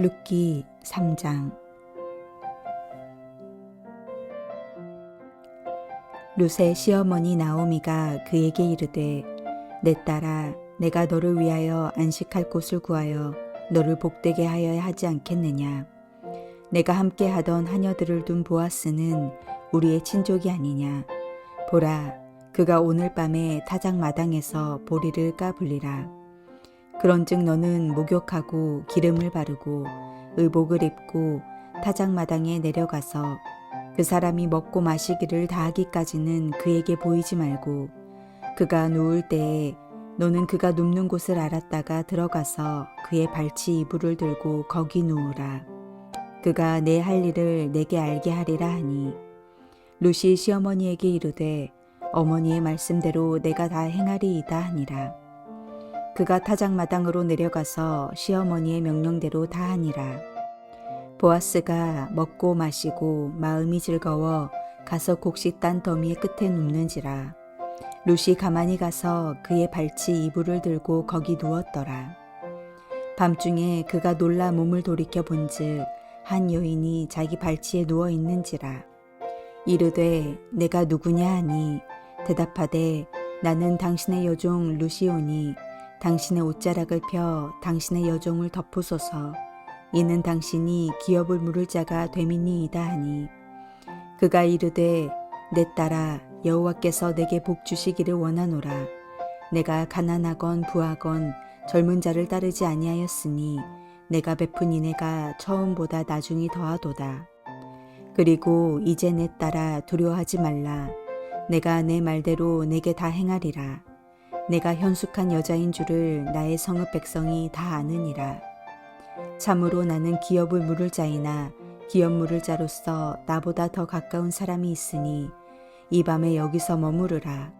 룻기 3장. 룻의 시어머니 나오미가 그에게 이르되, 내 딸아, 내가 너를 위하여 안식할 곳을 구하여 너를 복되게 하여야 하지 않겠느냐. 내가 함께 하던 하녀들을 둔 보아스는 우리의 친족이 아니냐. 보라, 그가 오늘 밤에 타작 마당에서 보리를 까불리라. 그런즉 너는 목욕하고 기름을 바르고 의복을 입고 타작 마당에 내려가서 그 사람이 먹고 마시기를 다하기까지는 그에게 보이지 말고, 그가 누울 때에 너는 그가 눕는 곳을 알았다가 들어가서 그의 발치 이불을 들고 거기 누우라. 그가 내 할 일을 내게 알게 하리라 하니, 룻이 시어머니에게 이르되, 어머니의 말씀대로 내가 다 행하리이다 하니라. 그가 타작 마당으로 내려가서 시어머니의 명령대로 다 하니라. 보아스가 먹고 마시고 마음이 즐거워 가서 곡식 딴 더미의 끝에 눕는지라. 룻이 가만히 가서 그의 발치 이불을 들고 거기 누웠더라. 밤중에 그가 놀라 몸을 돌이켜 본즉 한 여인이 자기 발치에 누워 있는지라. 이르되, 내가 누구냐 하니, 대답하되, 나는 당신의 여종 룻이오니 당신의 옷자락을 펴 당신의 여종을 덮으소서. 이는 당신이 기업을 물을 자가 됨이니이다 하니, 그가 이르되, 내 딸아, 여호와께서 내게 복 주시기를 원하노라. 내가 가난하건 부하건 젊은 자를 따르지 아니하였으니 내가 베푼 인애가 처음보다 나중이 더하도다. 그리고 이제 내 딸아, 두려워하지 말라. 내가 내 말대로 내게 다 행하리라. 내가 현숙한 여자인 줄을 나의 성읍 백성이 다 아느니라. 참으로 나는 기업을 물을 자이나 기업 물을 자로서 나보다 더 가까운 사람이 있으니 이 밤에 여기서 머무르라.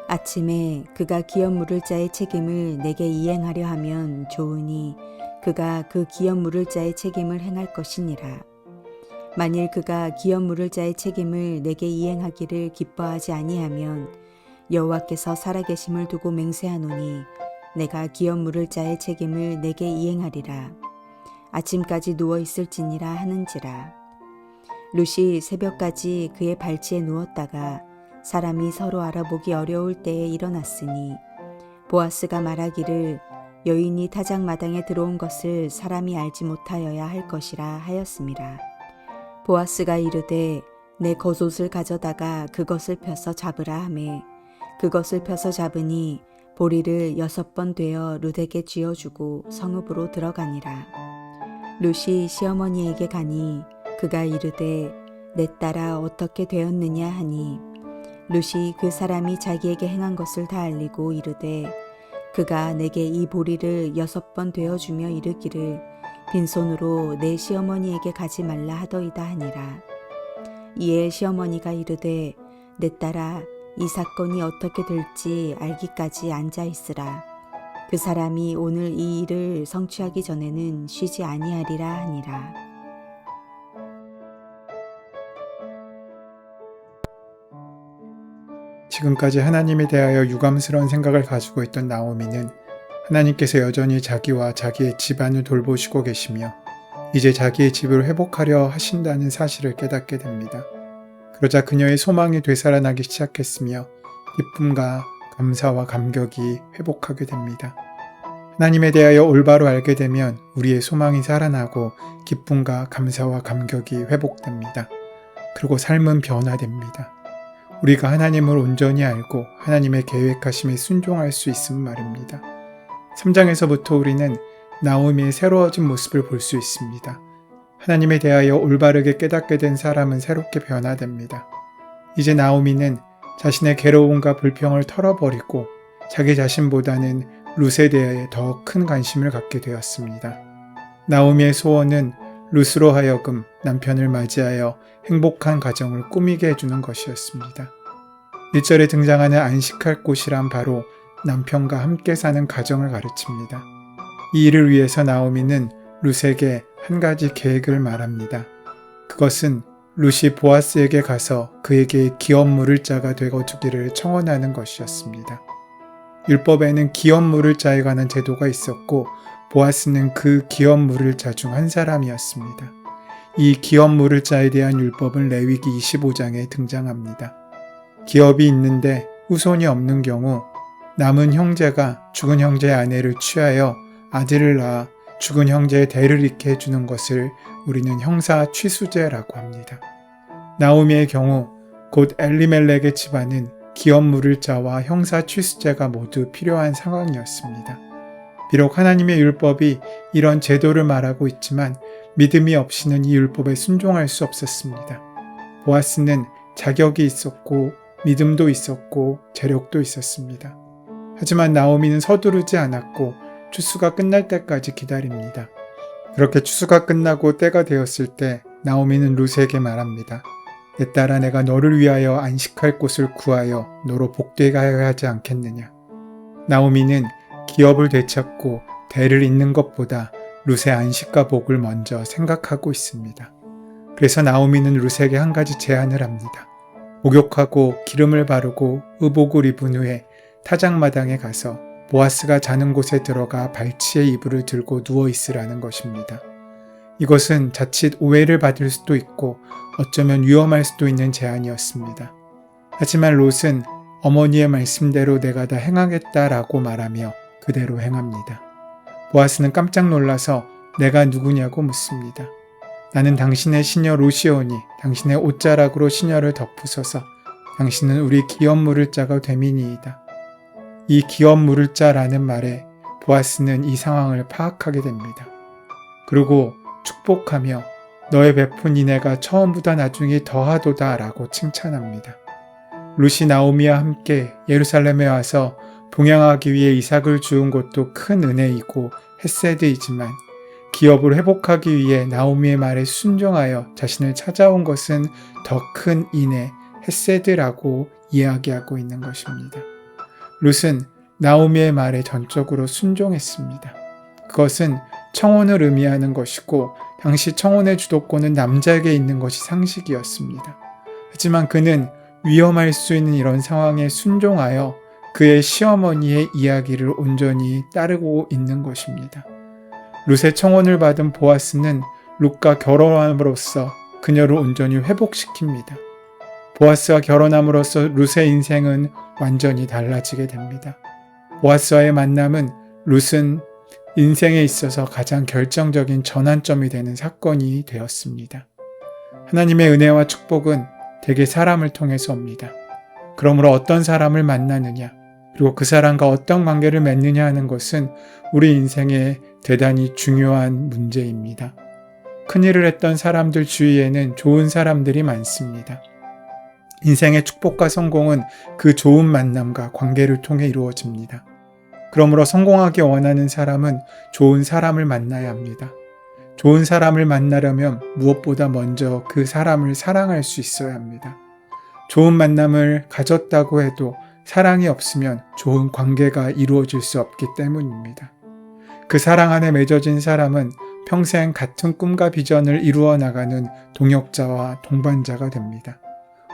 아침에 그가 기업 물을 자의 책임을 내게 이행하려 하면 좋으니 그가 그 기업 물을 자의 책임을 행할 것이니라. 만일 그가 기업 물을 자의 책임을 내게 이행하기를 기뻐하지 아니하면 여호와께서 살아계심을 두고 맹세하노니 내가 기업 물을 자의 책임을 내게 이행하리라. 아침까지 누워 있을지니라 하는지라. 룻이 새벽까지 그의 발치에 누웠다가 사람이 서로 알아보기 어려울 때에 일어났으니, 보아스가 말하기를 여인이 타작 마당에 들어온 것을 사람이 알지 못하여야 할 것이라 하였음이라. 보아스가 이르되, 내 겉옷을 가져다가 그것을 펴서 잡으라 하매, 그것을 펴서 잡으니 보리를 6번 되어 룻에게 쥐어주고 성읍으로 들어가니라. 룻이 시어머니에게 가니 그가 이르되, 내 딸아, 어떻게 되었느냐 하니, 룻이 그 사람이 자기에게 행한 것을 다 알리고 이르되, 그가 내게 이 보리를 6번 되어주며 이르기를 빈손으로 내 시어머니에게 가지 말라 하더이다 하니라. 이에 시어머니가 이르되, 내 딸아, 이 사건이 어떻게 될지 알기까지 앉아 있으라. 그 사람이 오늘 이 일을 성취하기 전에는 쉬지 아니하리라 하니라. 지금까지 하나님에 대하여 유감스러운 생각을 가지고 있던 나오미는 하나님께서 여전히 자기와 자기의 집안을 돌보시고 계시며 이제 자기의 집을 회복하려 하신다는 사실을 깨닫게 됩니다. 그러자 그녀의 소망이 되살아나기 시작했으며 기쁨과 감사와 감격이 회복하게 됩니다. 하나님에 대하여 올바로 알게 되면 우리의 소망이 살아나고 기쁨과 감사와 감격이 회복됩니다. 그리고 삶은 변화됩니다. 우리가 하나님을 온전히 알고 하나님의 계획하심에 순종할 수 있음 말입니다. 3장에서부터 우리는 나오미의 새로워진 모습을 볼 수 있습니다. 하나님에 대하여 올바르게 깨닫게 된 사람은 새롭게 변화됩니다. 이제 나오미는 자신의 괴로움과 불평을 털어버리고 자기 자신보다는 룻에 대해 더 큰 관심을 갖게 되었습니다. 나오미의 소원은 룻으로 하여금 남편을 맞이하여 행복한 가정을 꾸미게 해주는 것이었습니다. 1절에 등장하는 안식할 곳이란 바로 남편과 함께 사는 가정을 가르칩니다. 이 일을 위해서 나오미는 룻에게 한 가지 계획을 말합니다. 그것은 룻이 보아스에게 가서 그에게 기업 물을 자가 되어주기를 청원하는 것이었습니다. 율법에는 기업 물을 자에 관한 제도가 있었고 보아스는 그 기업 물을자 중 한 사람이었습니다. 이 기업 물을자에 대한 율법은 레위기 25장에 등장합니다. 기업이 있는데 후손이 없는 경우 남은 형제가 죽은 형제의 아내를 취하여 아들을 낳아 죽은 형제의 대를 잇게 해주는 것을 우리는 형사 취수제라고 합니다. 나오미의 경우 곧 엘리멜렉의 집안은 기업 물을 자와 형사 취수제가 모두 필요한 상황이었습니다. 비록 하나님의 율법이 이런 제도를 말하고 있지만 믿음이 없이는 이 율법에 순종할 수 없었습니다. 보아스는 자격이 있었고 믿음도 있었고 재력도 있었습니다. 하지만 나오미는 서두르지 않았고 추수가 끝날 때까지 기다립니다. 그렇게 추수가 끝나고 때가 되었을 때 나오미는 룻에게 말합니다. 내 딸아, 내가 너를 위하여 안식할 곳을 구하여 너로 복되게 하여 하지 않겠느냐. 나오미는 기업을 되찾고 대를 잇는 것보다 룻의 안식과 복을 먼저 생각하고 있습니다. 그래서 나오미는 룻에게 한 가지 제안을 합니다. 목욕하고 기름을 바르고 의복을 입은 후에 타작마당에 가서 보아스가 자는 곳에 들어가 발치에 이불을 들고 누워 있으라는 것입니다. 이것은 자칫 오해를 받을 수도 있고 어쩌면 위험할 수도 있는 제안이었습니다. 하지만 롯은 어머니의 말씀대로 내가 다 행하겠다라고 말하며 그대로 행합니다. 보아스는 깜짝 놀라서 내가 누구냐고 묻습니다. 나는 당신의 시녀 롯이오니 당신의 옷자락으로 시녀를 덮으소서. 당신은 우리 기업 물을 자가 됨이니이다. 이 기업 물을 자라는 말에 보아스는 이 상황을 파악하게 됩니다. 그리고 축복하며 너의 베푼 인애가 처음보다 나중에 더하도다 라고 칭찬합니다. 룻이 나오미와 함께 예루살렘에 와서 동행하기 위해 이삭을 주운 것도 큰 은혜이고 헤세드이지만 기업을 회복하기 위해 나오미의 말에 순종하여 자신을 찾아온 것은 더 큰 인애, 헤세드라고 이야기하고 있는 것입니다. 룻은 나오미의 말에 전적으로 순종했습니다. 그것은 청혼을 의미하는 것이고 당시 청혼의 주도권은 남자에게 있는 것이 상식이었습니다. 하지만 그는 위험할 수 있는 이런 상황에 순종하여 그의 시어머니의 이야기를 온전히 따르고 있는 것입니다. 룻의 청혼을 받은 보아스는 룻과 결혼함으로써 그녀를 온전히 회복시킵니다. 보아스와 결혼함으로써 룻의 인생은 완전히 달라지게 됩니다. 보아스와의 만남은 룻은 인생에 있어서 가장 결정적인 전환점이 되는 사건이 되었습니다. 하나님의 은혜와 축복은 대개 사람을 통해서 옵니다. 그러므로 어떤 사람을 만나느냐, 그리고 그 사람과 어떤 관계를 맺느냐 하는 것은 우리 인생에 대단히 중요한 문제입니다. 큰일을 했던 사람들 주위에는 좋은 사람들이 많습니다. 인생의 축복과 성공은 그 좋은 만남과 관계를 통해 이루어집니다. 그러므로 성공하기 원하는 사람은 좋은 사람을 만나야 합니다. 좋은 사람을 만나려면 무엇보다 먼저 그 사람을 사랑할 수 있어야 합니다. 좋은 만남을 가졌다고 해도 사랑이 없으면 좋은 관계가 이루어질 수 없기 때문입니다. 그 사랑 안에 맺어진 사람은 평생 같은 꿈과 비전을 이루어 나가는 동역자와 동반자가 됩니다.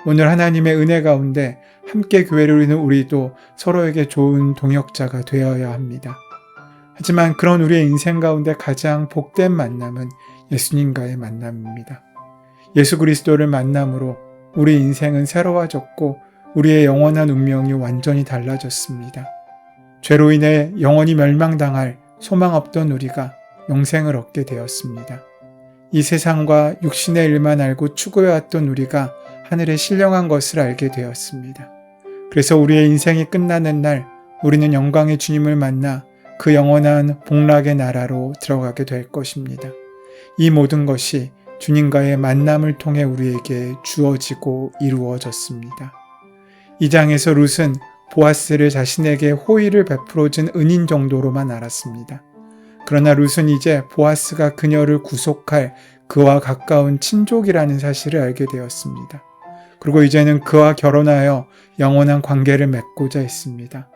오늘 하나님의 은혜 가운데 함께 교회를 이루는 우리도 서로에게 좋은 동역자가 되어야 합니다. 하지만 그런 우리의 인생 가운데 가장 복된 만남은 예수님과의 만남입니다. 예수 그리스도를 만남으로 우리 인생은 새로워졌고 우리의 영원한 운명이 완전히 달라졌습니다. 죄로 인해 영원히 멸망당할 소망 없던 우리가 영생을 얻게 되었습니다. 이 세상과 육신의 일만 알고 추구해왔던 우리가 하늘의 신령한 것을 알게 되었습니다. 그래서 우리의 인생이 끝나는 날 우리는 영광의 주님을 만나 그 영원한 복락의 나라로 들어가게 될 것입니다. 이 모든 것이 주님과의 만남을 통해 우리에게 주어지고 이루어졌습니다. 이 장에서 룻은 보아스를 자신에게 호의를 베풀어준 은인 정도로만 알았습니다. 그러나 룻은 이제 보아스가 그녀를 구속할 그와 가까운 친족이라는 사실을 알게 되었습니다. 그리고 이제는 그와 결혼하여 영원한 관계를 맺고자 했습니다.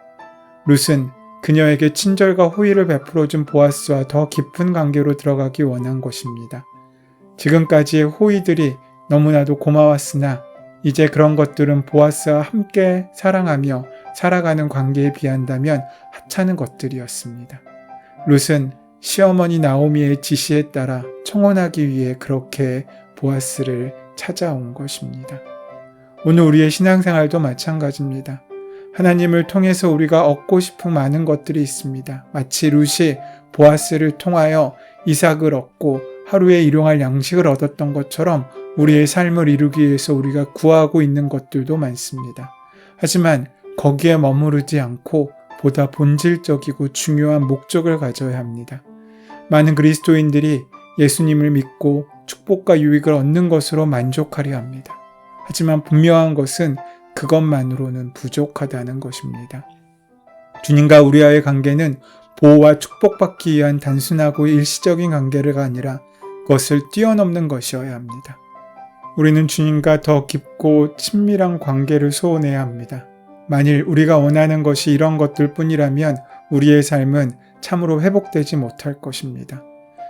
룻은 그녀에게 친절과 호의를 베풀어준 보아스와 더 깊은 관계로 들어가기 원한 것입니다. 지금까지의 호의들이 너무나도 고마웠으나 이제 그런 것들은 보아스와 함께 사랑하며 살아가는 관계에 비한다면 하찮은 것들이었습니다. 룻은 시어머니 나오미의 지시에 따라 청혼하기 위해 그렇게 보아스를 찾아온 것입니다. 오늘 우리의 신앙생활도 마찬가지입니다. 하나님을 통해서 우리가 얻고 싶은 많은 것들이 있습니다. 마치 룻이 보아스를 통하여 이삭을 얻고 하루에 일용할 양식을 얻었던 것처럼 우리의 삶을 이루기 위해서 우리가 구하고 있는 것들도 많습니다. 하지만 거기에 머무르지 않고 보다 본질적이고 중요한 목적을 가져야 합니다. 많은 그리스도인들이 예수님을 믿고 축복과 유익을 얻는 것으로 만족하려 합니다. 하지만 분명한 것은 그것만으로는 부족하다는 것입니다. 주님과 우리와의 관계는 보호와 축복받기 위한 단순하고 일시적인 관계가 아니라 그것을 뛰어넘는 것이어야 합니다. 우리는 주님과 더 깊고 친밀한 관계를 소원해야 합니다. 만일 우리가 원하는 것이 이런 것들 뿐이라면 우리의 삶은 참으로 회복되지 못할 것입니다.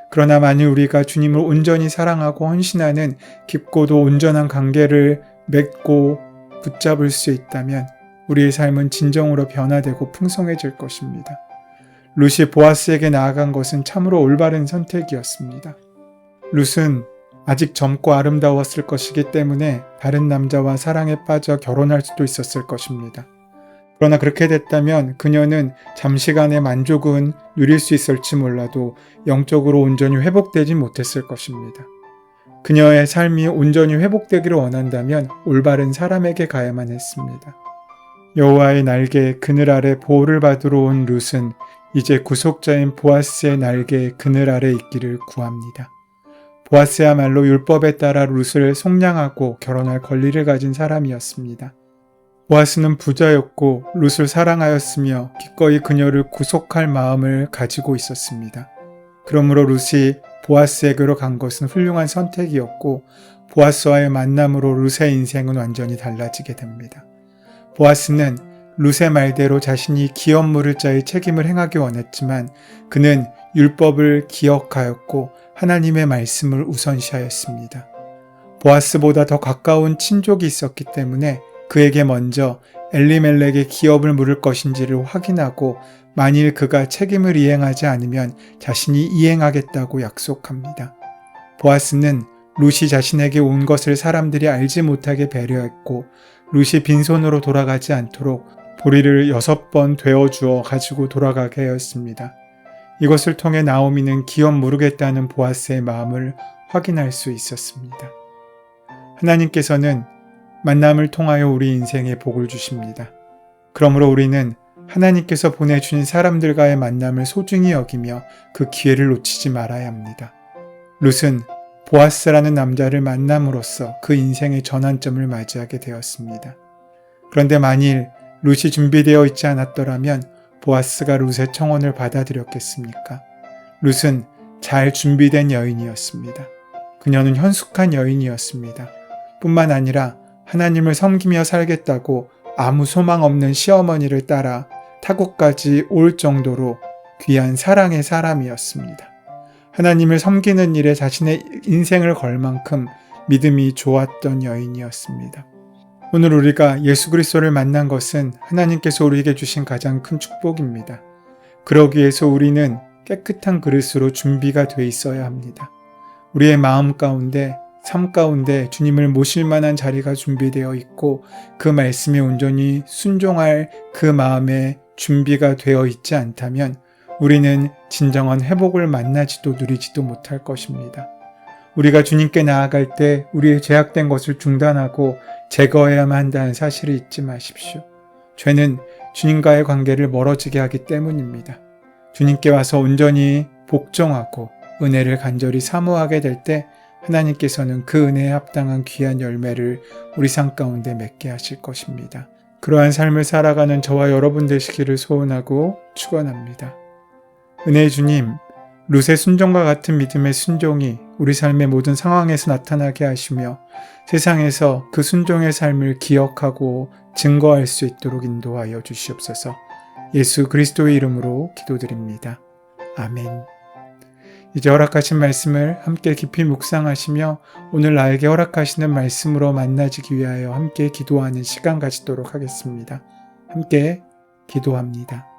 그러나 만일 우리가 주님을 온전히 사랑하고 헌신하는 깊고도 온전한 관계를 맺고 붙잡을 수 있다면 우리의 삶은 진정으로 변화되고 풍성해질 것입니다. 룻이 보아스에게 나아간 것은 참으로 올바른 선택이었습니다. 룻은 아직 젊고 아름다웠을 것이기 때문에 다른 남자와 사랑에 빠져 결혼할 수도 있었을 것입니다. 그러나 그렇게 됐다면 그녀는 잠시간의 만족은 누릴 수 있을지 몰라도 영적으로 온전히 회복되지 못했을 것입니다. 그녀의 삶이 온전히 회복되기를 원한다면 올바른 사람에게 가야만 했습니다. 여호와의 날개 그늘 아래 보호를 받으러 온 룻은 이제 구속자인 보아스의 날개 그늘 아래 있기를 구합니다. 보아스야말로 율법에 따라 룻을 속량하고 결혼할 권리를 가진 사람이었습니다. 보아스는 부자였고 룻을 사랑하였으며 기꺼이 그녀를 구속할 마음을 가지고 있었습니다. 그러므로 룻이 보아스에게로 간 것은 훌륭한 선택이었고 보아스와의 만남으로 룻의 인생은 완전히 달라지게 됩니다. 보아스는 룻의 말대로 자신이 기업 물을 자의 책임을 행하기 원했지만 그는 율법을 기억하였고 하나님의 말씀을 우선시하였습니다. 보아스보다 더 가까운 친족이 있었기 때문에 그에게 먼저 엘리멜렉의 기업을 물을 것인지를 확인하고 만일 그가 책임을 이행하지 않으면 자신이 이행하겠다고 약속합니다. 보아스는 룻이 자신에게 온 것을 사람들이 알지 못하게 배려했고 룻이 빈손으로 돌아가지 않도록 보리를 6번 되어주어 가지고 돌아가게 하였습니다. 이것을 통해 나오미는 기업 무르겠다는 보아스의 마음을 확인할 수 있었습니다. 하나님께서는 만남을 통하여 우리 인생에 복을 주십니다. 그러므로 우리는 하나님께서 보내주신 사람들과의 만남을 소중히 여기며 그 기회를 놓치지 말아야 합니다. 룻은 보아스라는 남자를 만남으로써 그 인생의 전환점을 맞이하게 되었습니다. 그런데 만일 룻이 준비되어 있지 않았더라면 보아스가 룻의 청혼을 받아들였겠습니까? 룻은 잘 준비된 여인이었습니다. 그녀는 현숙한 여인이었습니다. 뿐만 아니라 하나님을 섬기며 살겠다고 아무 소망 없는 시어머니를 따라 타국까지 올 정도로 귀한 사랑의 사람이었습니다. 하나님을 섬기는 일에 자신의 인생을 걸 만큼 믿음이 좋았던 여인이었습니다. 오늘 우리가 예수 그리스도를 만난 것은 하나님께서 우리에게 주신 가장 큰 축복입니다. 그러기 위해서 우리는 깨끗한 그릇으로 준비가 돼 있어야 합니다. 우리의 마음 가운데, 삶 가운데 주님을 모실 만한 자리가 준비되어 있고 그 말씀에 온전히 순종할 그 마음에 준비가 되어 있지 않다면 우리는 진정한 회복을 만나지도 누리지도 못할 것입니다. 우리가 주님께 나아갈 때 우리의 죄악된 것을 중단하고 제거해야만 한다는 사실을 잊지 마십시오. 죄는 주님과의 관계를 멀어지게 하기 때문입니다. 주님께 와서 온전히 복종하고 은혜를 간절히 사모하게 될 때 하나님께서는 그 은혜에 합당한 귀한 열매를 우리 삶 가운데 맺게 하실 것입니다. 그러한 삶을 살아가는 저와 여러분 되시기를 소원하고 축원합니다. 은혜의 주님, 룻의 순종과 같은 믿음의 순종이 우리 삶의 모든 상황에서 나타나게 하시며 세상에서 그 순종의 삶을 기억하고 증거할 수 있도록 인도하여 주시옵소서. 예수 그리스도의 이름으로 기도드립니다. 아멘. 이제 허락하신 말씀을 함께 깊이 묵상하시며 오늘 나에게 허락하시는 말씀으로 만나지기 위하여 함께 기도하는 시간 가지도록 하겠습니다. 함께 기도합니다.